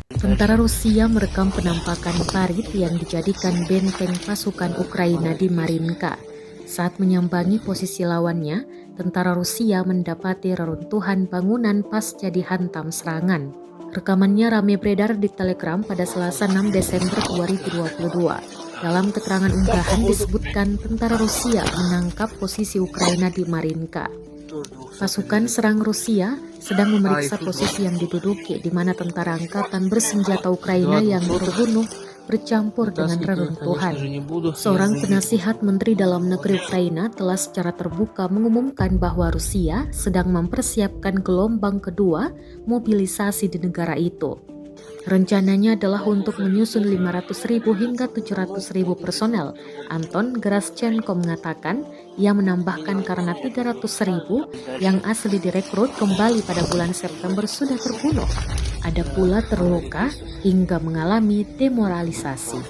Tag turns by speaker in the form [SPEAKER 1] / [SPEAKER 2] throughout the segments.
[SPEAKER 1] Tentara Rusia merekam penampakan parit yang dijadikan benteng pasukan Ukraina di Marinka. Saat menyambangi posisi lawannya, tentara Rusia mendapati reruntuhan bangunan pasca dihantam serangan. Rekamannya ramai beredar di Telegram pada Selasa 6 Desember 2022. Dalam keterangan unggahan disebutkan tentara Rusia menangkap posisi Ukraina di Marinka. Pasukan serang Rusia sedang memeriksa posisi yang diduduki di mana tentara angkatan bersenjata Ukraina yang terbunuh bercampur dengan reruntuhan. Seorang penasihat Menteri Dalam Negeri Ukraina telah secara terbuka mengumumkan bahwa Rusia sedang mempersiapkan gelombang kedua mobilisasi di negara itu. Rencananya adalah untuk menyusun 500.000 hingga 700.000 personel. Anton Geraschenko mengatakan ia menambahkan karena 300.000 yang asli direkrut kembali pada bulan September sudah terbunuh. Ada pula terluka hingga mengalami demoralisasi.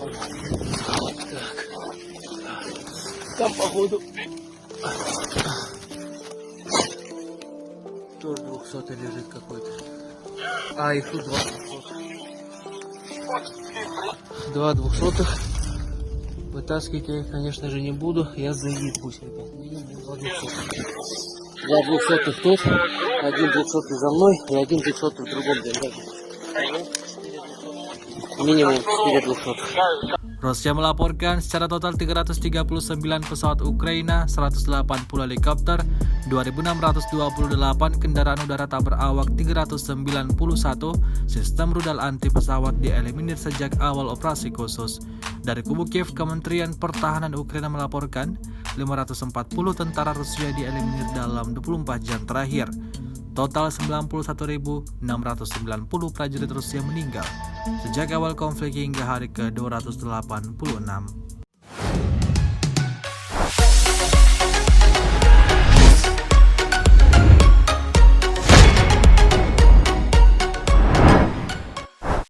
[SPEAKER 2] Тоже 200 лежит какой-то. А, их тут 2 200. Вытаскивать я их, конечно же, не буду. Я заебусь, ребят. Минимум 2 200 тут, 1 200 за мной и 1 200 в другом блиндаже. Minimum 4 200.
[SPEAKER 3] Rusia melaporkan secara total 339 pesawat Ukraina, 180 helikopter, 2.628 kendaraan udara tak berawak, 391 sistem rudal anti pesawat dieliminir sejak awal operasi khusus. Dari kubu Kiev, Kementerian Pertahanan Ukraina melaporkan 540 tentara Rusia dieliminir dalam 24 jam terakhir. Total 91.690 prajurit Rusia meninggal sejak awal konflik hingga hari ke-286.